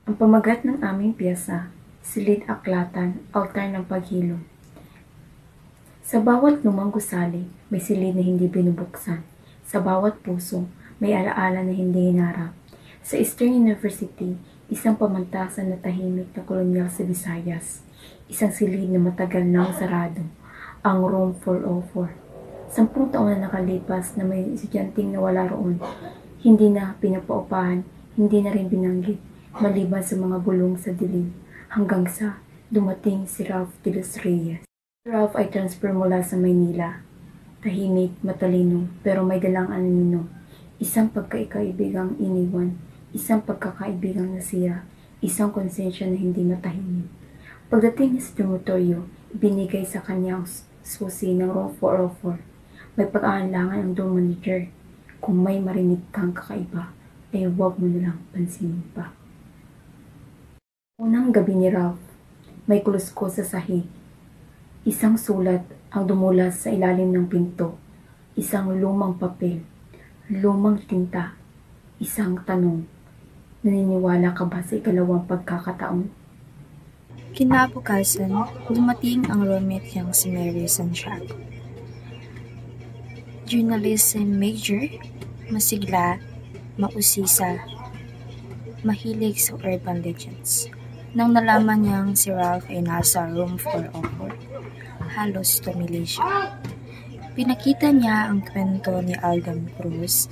Ang pamagat ng aming piyesa, silid-aklatan, altar ng paghilom. Sa bawat lumang gusali, may silid na hindi binubuksan. Sa bawat puso, may alaala na hindi hinarap. Sa Eastern University, isang pamantasan na tahimik na kolonyal sa Visayas. Isang silid na matagal nang sarado, ang Room 404. 10 taon na nakalipas na may estudyanteng nawala roon. Hindi na pinapaupahan, hindi na rin binanggit, maliban sa mga bulong sa dilim, hanggang sa dumating si Ralph de los Reyes. Si Ralph ay transfer mula sa Maynila. Tahimik, matalino, pero may dalang anino. Isang pagkakaibigang iniwan, isang pagkakaibigang nasira, isang konsensya na hindi matahimik. Pagdating niya sa dormitoryo, ibinigay sa kanyang susi ng Room 404. May pag-aalangan ang dorm manager. Kung may marinig kang kakaiba, ay huwag mo nalang pansinin pa. Unang gabi ni Ralph, may kuluskos sa sahig. Isang sulat ang dumulas sa ilalim ng pinto. Isang lumang papel, lumang tinta, isang tanong. Naniniwala ka ba sa ikalawang pagkakataon? Kinabukasan, dumating ang roommate niyang si Mary Santiago. Journalism major, masigla, mausisa, mahilig sa urban legends. Nang nalaman niyang si Ralph ay nasa Room 404, halos tumili siya. Pinakita niya ang kwento ni Alden Cruz,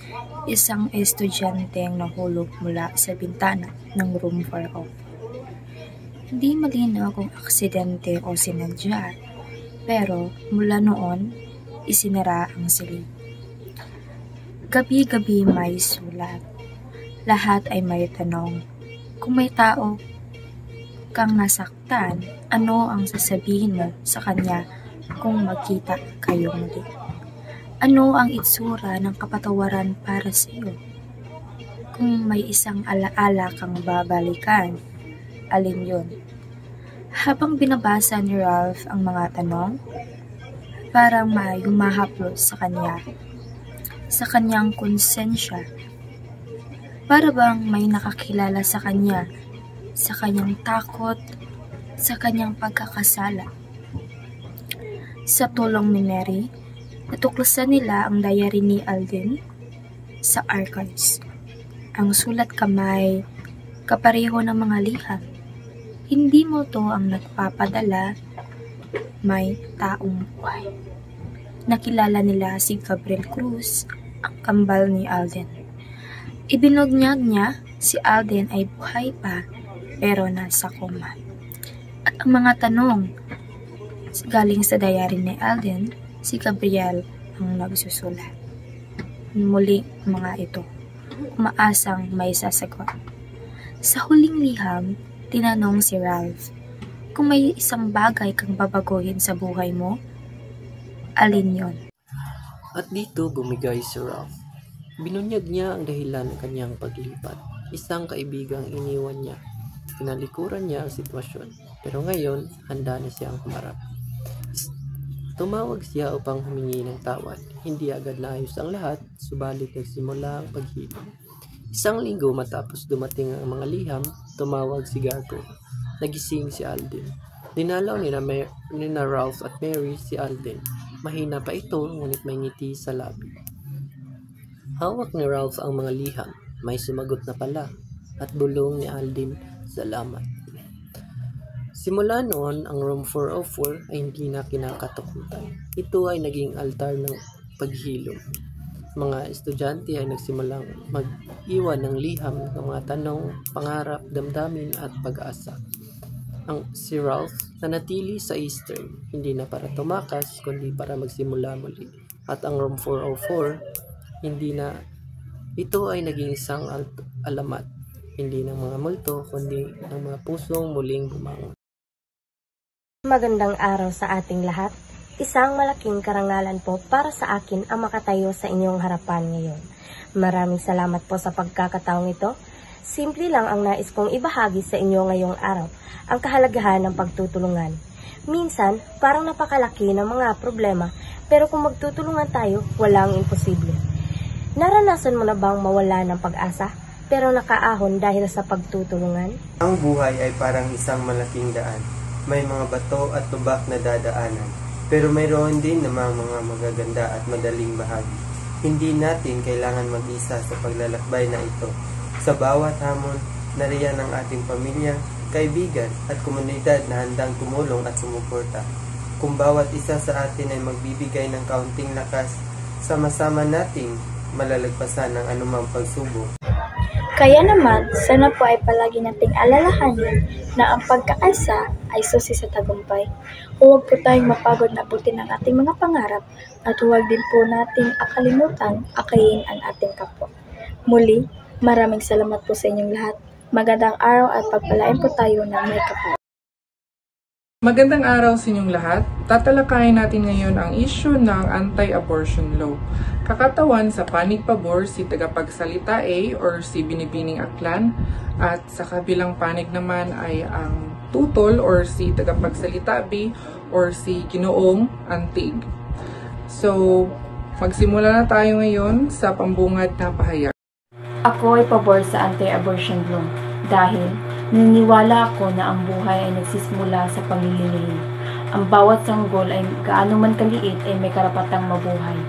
isang estudyanteng nahulog mula sa bintana ng Room 404. Hindi malinaw kung aksidente o sinadya, pero mula noon, isinara ang silid. Gabi-gabi may sulat. Lahat ay may tanong. Kung may tao kang nasaktan, ano ang sasabihin mo sa kanya kung magkita kayo muli? Ano ang itsura ng kapatawaran para sa iyo? Kung may isang alaala kang babalikan, alin yun? Habang binabasa ni Ralph ang mga tanong, parang may humahaplos sa kanyang konsensya. Para bang may nakakilala sa kanya, sa kanyang takot, sa kanyang pagkakasala. Sa tulong ni Mary, natuklasan nila ang diary ni Alden sa archives. Ang sulat kamay, kapareho ng mga liham. Hindi mo to ang nagpapadala, may taong buhay. Nakilala nila si Gabriel Cruz, ang kambal ni Alden. Ibinunyag niya si Alden ay buhay pa pero nasa koma. At ang mga tanong galing sa diary ni Alden, si Gabriel ang nagsusulat. Muli mga ito, umaasang may sasagot. Sa huling liham, tinanong si Ralph, kung may isang bagay kang babaguhin sa buhay mo, alin yon? At dito bumigay si Ralph. Binunyag niya ang dahilan ng kanyang paglipat. Isang kaibigang iniwan niya. Pinalikuran niya ang sitwasyon. Pero ngayon, handa na siyang humarap. Tumawag siya upang humingi ng tawad. Hindi agad naayos ang lahat, subalit nagsimula ang paghilom. Isang linggo matapos dumating ang mga liham, tumawag si Gargo. Nagising si Alden. Dinalaw ni na Ralph at Mary si Alden. Mahina pa ito, ngunit may ngiti sa labi. Hawak ni Ralph ang mga liham. May sumagot na pala. At bulong ni Alden, salamat. Simula noon, ang Room 404 ay hindi na kinakatakutan. Ito ay naging altar ng paghilom. Mga estudyante ay nagsimulang mag-iwan ng liham ng mga tanong, pangarap, damdamin at pag-asa. Ang si Ralph nanatili sa Eastern, hindi na para tumakas, kundi para magsimula muli. At ang Room 404, hindi na ito ay naging isang alamat, hindi ng mga multo, kundi ng mga pusong muling bumangon. Magandang araw sa ating lahat. Isang malaking karangalan po para sa akin ang makatayo sa inyong harapan ngayon. Maraming salamat po sa pagkakataong ito. Simple lang ang nais kong ibahagi sa inyo ngayong araw, ang kahalagahan ng pagtutulungan. Minsan, parang napakalaki ng mga problema, pero kung magtutulungan tayo, walang imposible. Naranasan mo na bang mawala ng pag-asa, pero nakaahon dahil sa pagtutulungan? Ang buhay ay parang isang malaking daan. May mga bato at tubak na dadaanan, pero mayroon din namang mga magaganda at madaling bahagi. Hindi natin kailangan mag-isa sa paglalakbay na ito. Sa bawat hamon, nariyan ang ating pamilya, kaibigan at komunidad na handang tumulong at sumuporta. Kung bawat isa sa atin ay magbibigay ng kaunting lakas, sama-sama nating malalagpasan ng anumang pagsubok. Kaya naman, sana po ay palagi nating alalahanin na ang pagkakaisa ay susi sa tagumpay. Huwag po tayong mapagod na abutin ang ating mga pangarap at huwag din po nating akalimutan akayin ang ating kapwa. Muli, maraming salamat po sa inyong lahat. Magandang araw at pagpalain po tayo ng may kapal. Magandang araw sa inyong lahat. Tatalakayin natin ngayon ang issue ng anti-abortion law. Kakatawan sa panig pabor si tagapagsalita A or si Binibining Aklan at sa kabilang panig naman ay ang tutol or si tagapagsalita B or si Ginoong Antig. So, magsimula na tayo ngayon sa pambungad na pahayag. Ako ay pabor sa anti-abortion law dahil naniniwala ako na ang buhay ay nagsisimula sa paglilihim. Ang bawat sanggol ay gaano man kaliit ay may karapatang mabuhay.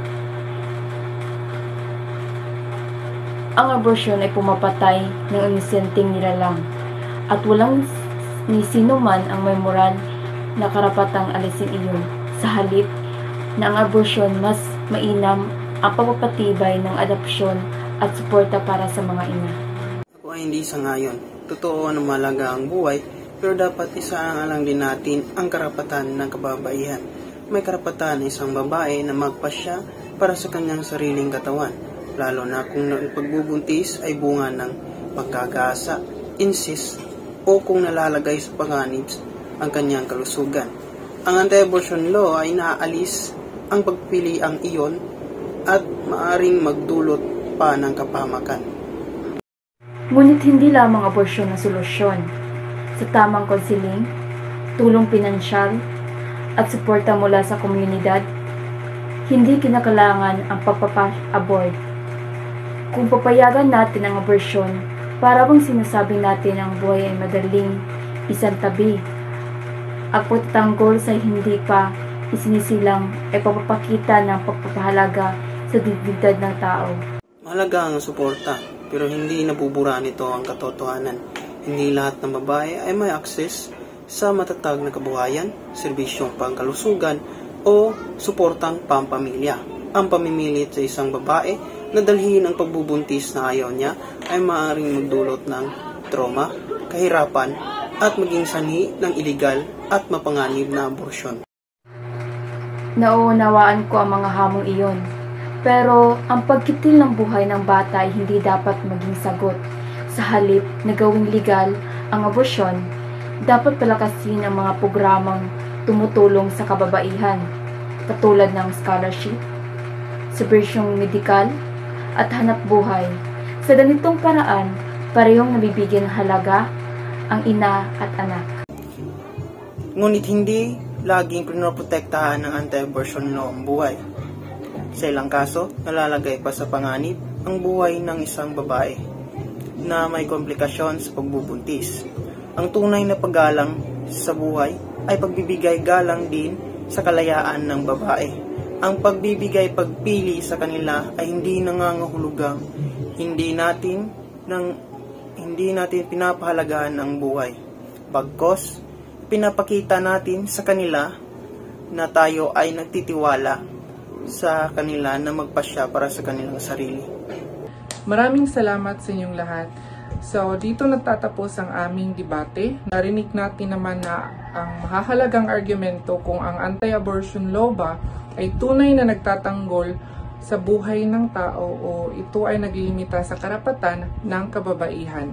Ang abortion ay pumapatay ng inosenteng nilalang at walang ni sino man ang may moral na karapatang alisin iyon. Sa halip na ang abortion mas mainam ang pagpapatibay ng adopsyon at suporta para sa mga ina. Ako ay hindi sangayon. Totoo na mahalaga ang buhay, pero dapat isaalang din natin ang karapatan ng kababaihan. May karapatan ng isang babae na magpasya para sa kanyang sariling katawan, lalo na kung ang pagbubuntis ay bunga ng pagkakaasa, incest, o kung nalalagay sa panganib ang kanyang kalusugan. Ang anti-abortion law ay naaalis ang pagpiliang iyon at maaring magdulot pa ng kapahamakan. Ngunit hindi lamang abortion ang solusyon. Sa tamang konseling, tulong pinansyal, at suporta mula sa komunidad, hindi kinakailangan ang pagpapa-abort. Kung papayagan natin ang abortion, para bang sinasabi natin ang buhay ay madaling isang tabi. Ang pagtatanggol sa hindi pa isinisilang ay pagpapakita ng pagpapahalaga sa dignidad ng tao. Mahalaga ang suporta, pero hindi nabubura nito ang katotohanan. Hindi lahat ng babae ay may akses sa matatag na kabuhayan, serbisyong pangkalusugan, o suportang pampamilya. Ang pamimilit sa isang babae na dalhin ang pagbubuntis na ayaw niya ay maaaring magdulot ng trauma, kahirapan, at maging sanhi ng iligal at mapanganib na abortion. Nauunawaan ko ang mga hamong iyon. Pero ang pagkitil ng buhay ng bata ay hindi dapat maging sagot. Sa halip na gawing legal ang abortion, dapat palakasin ang mga programang tumutulong sa kababaihan, katulad ng scholarship, serbisyong medikal, at hanap buhay. Sa ganitong paraan, parehong nabibigyan ng halaga ang ina at anak. Ngunit hindi laging pinoprotektahan ng anti-abortion law ang buhay. Sa ilang kaso, nalalagay pa sa panganib ang buhay ng isang babae na may komplikasyon sa pagbubuntis. Ang tunay na paggalang sa buhay ay pagbibigay galang din sa kalayaan ng babae. Ang pagbibigay pagpili sa kanila ay hindi nangangahulugang hindi natin pinapahalagahan ang buhay. Bagkos, pinapakita natin sa kanila na tayo ay nagtitiwala sa kanila na magpasya para sa kanilang sarili. Maraming salamat sa inyong lahat. So, dito nagtatapos ang aming debate. Narinig natin naman na ang mahahalagang argumento kung ang anti-abortion law ba ay tunay na nagtatanggol sa buhay ng tao o ito ay naglilimita sa karapatan ng kababaihan.